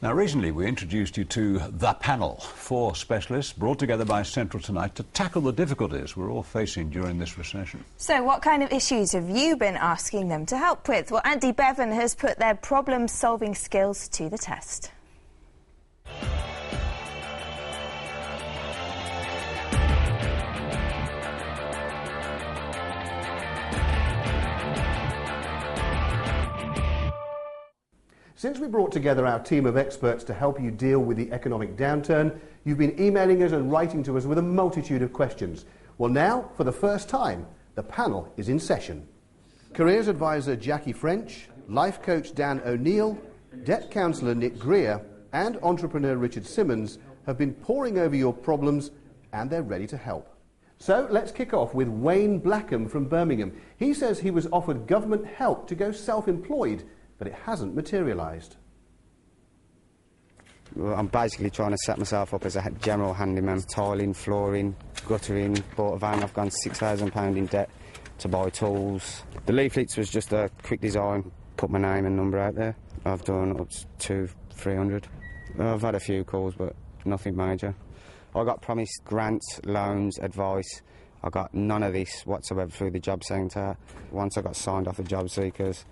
Now, recently we introduced you to The Panel, 4 specialists brought together by Central tonight to tackle the difficulties we're all facing during this recession. So what kind of issues have you been asking them to help with? Well, Andy Bevan has put their problem-solving skills to the test. Since we brought together our team of experts to help you deal with the economic downturn, you've been emailing us and writing to us with a multitude of questions. Well, now, for the first time, the panel is in session. Careers advisor Jacqui Ffrench, life coach Dan O'Neill, debt counsellor Nick Greer and entrepreneur Richard Simmons have been poring over your problems and they're ready to help. So let's kick off with Wayne Blackham from Birmingham. He says he was offered government help to go self-employed, but it hasn't materialised. Well, I'm basically trying to set myself up as a general handyman, tiling, flooring, guttering, bought a van. I've gone £6,000 in debt to buy tools. The leaflets was just a quick design, put my name and number out there. I've done up to 300. I've had a few calls, but nothing major. I got promised grants, loans, advice. I got none of this whatsoever through the job centre. Once I got signed off the job seekers,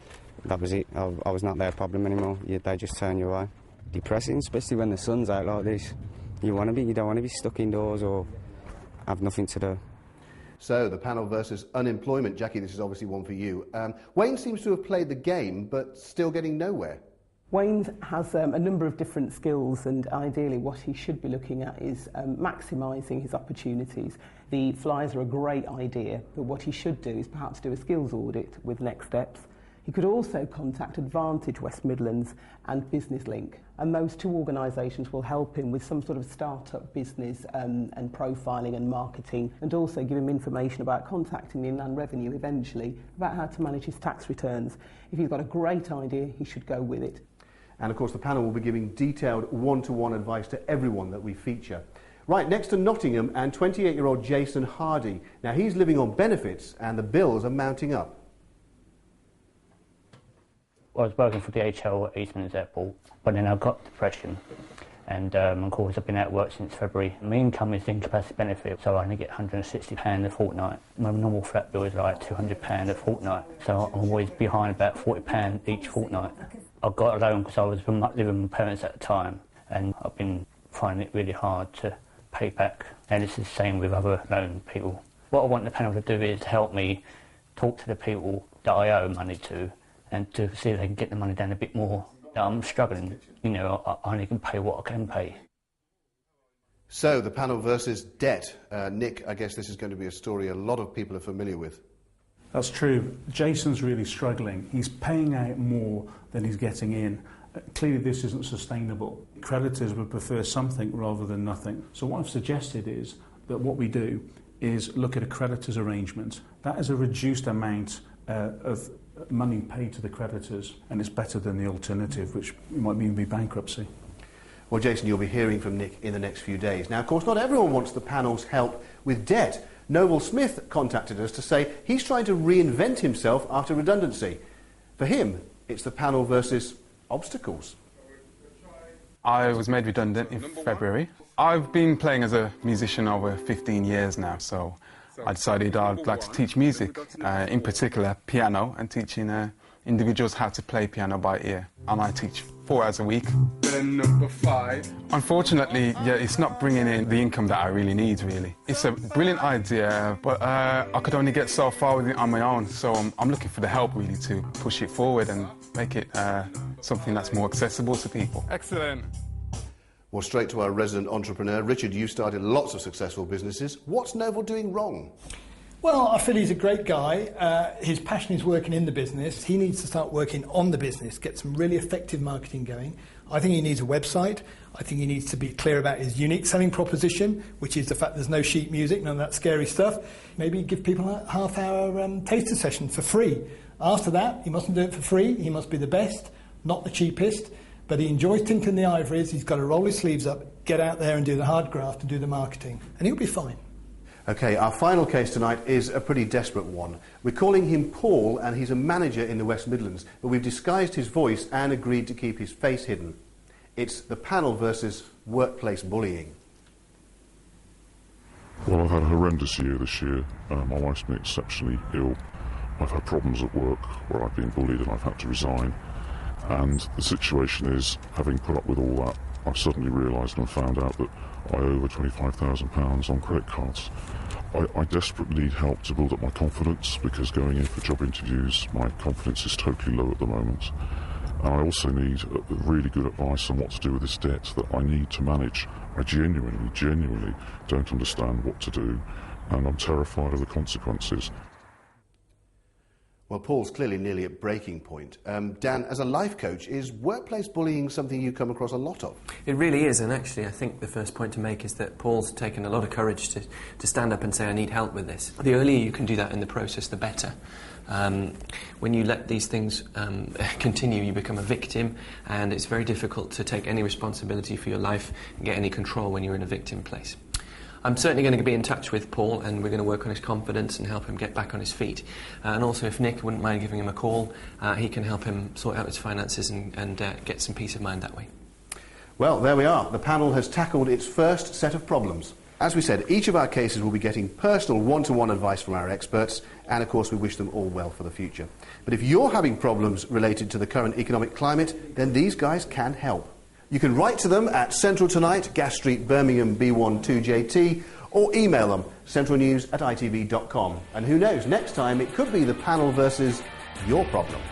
that was it. I was not their problem anymore. They just turn you away. Depressing, especially when the sun's out like this. You don't want to be stuck indoors or have nothing to do. So, the panel versus unemployment. Jacqui, this is obviously one for you. Wayne seems to have played the game, but still getting nowhere. Wayne has a number of different skills, and ideally what he should be looking at is maximising his opportunities. The flyers are a great idea, but what he should do is perhaps do a skills audit with Next Steps. He could also contact Advantage West Midlands and Business Link, and those two organisations will help him with some sort of start-up business and profiling and marketing, and also give him information about contacting the Inland Revenue eventually about how to manage his tax returns. If he's got a great idea, he should go with it. And of course the panel will be giving detailed one-to-one advice to everyone that we feature. Right, next to Nottingham and 28-year-old Jason Hardy. Now he's living on benefits and the bills are mounting up. I was working for DHL at Simmons Airport, but then I got depression, and of course I've been out of work since February. My income is incapacity benefit, so I only get £160 a fortnight. My normal flat bill is like £200 a fortnight, so I'm always behind about £40 each fortnight. I got a loan because I was living with my parents at the time, and I've been finding it really hard to pay back, and it's the same with other loan people. What I want the panel to do is help me talk to the people that I owe money to, and to see if they can get the money down a bit more. I'm struggling, I only can pay what I can pay. So, the panel versus debt. Nick, I guess this is going to be a story a lot of people are familiar with. That's true. Jason's really struggling. He's paying out more than he's getting in. Clearly this isn't sustainable. Creditors would prefer something rather than nothing. So what I've suggested is that what we do is look at a creditor's arrangement. That is a reduced amount of money paid to the creditors, and it's better than the alternative, which might even be bankruptcy. Well, Jason, you'll be hearing from Nick in the next few days. Now, of course, not everyone wants the panel's help with debt. Noble Smith contacted us to say he's trying to reinvent himself after redundancy. For him, it's the panel versus obstacles. I was made redundant in February. I've been playing as a musician over 15 years now, so I decided I'd like to teach music, in particular piano, and teaching individuals how to play piano by ear. And I teach 4 hours a week. Then number 5. Unfortunately, it's not bringing in the income that I really need, really. It's a brilliant idea, but I could only get so far with it on my own, so I'm looking for the help, really, to push it forward and make it something that's more accessible to people. Excellent. Well, straight to our resident entrepreneur. Richard, you started lots of successful businesses. What's Noble doing wrong? Well, I feel he's a great guy. His passion is working in the business. He needs to start working on the business, get some really effective marketing going. I think he needs a website. I think he needs to be clear about his unique selling proposition, which is the fact there's no sheet music, none of that scary stuff. Maybe give people a half-hour taster session for free. After that, he mustn't do it for free. He must be the best, not the cheapest. But he enjoys tinkling the ivories. He's got to roll his sleeves up, get out there and do the hard graft and do the marketing. And he'll be fine. OK, our final case tonight is a pretty desperate one. We're calling him Paul, and he's a manager in the West Midlands, but we've disguised his voice and agreed to keep his face hidden. It's the panel versus workplace bullying. Well, I've had a horrendous year this year. My wife's been exceptionally ill. I've had problems at work where I've been bullied and I've had to resign. And the situation is, having put up with all that, I've suddenly realised and found out that I owe over £25,000 on credit cards. I desperately need help to build up my confidence, because going in for job interviews, my confidence is totally low at the moment. And I also need really good advice on what to do with this debt that I need to manage. I genuinely don't understand what to do, and I'm terrified of the consequences. Well, Paul's clearly nearly at breaking point. Dan, as a life coach, is workplace bullying something you come across a lot of? It really is, and actually I think the first point to make is that Paul's taken a lot of courage to stand up and say, I need help with this. The earlier you can do that in the process, the better. When you let these things continue, you become a victim, and it's very difficult to take any responsibility for your life and get any control when you're in a victim place. I'm certainly going to be in touch with Paul, and we're going to work on his confidence and help him get back on his feet. And also, if Nick wouldn't mind giving him a call, he can help him sort out his finances and get some peace of mind that way. Well, there we are. The panel has tackled its first set of problems. As we said, each of our cases will be getting personal one-to-one advice from our experts, and of course we wish them all well for the future. But if you're having problems related to the current economic climate, then these guys can help. You can write to them at Central Tonight, Gas Street, Birmingham, B12JT, or email them, centralnews@itv.com. And who knows, next time it could be the panel versus your problem.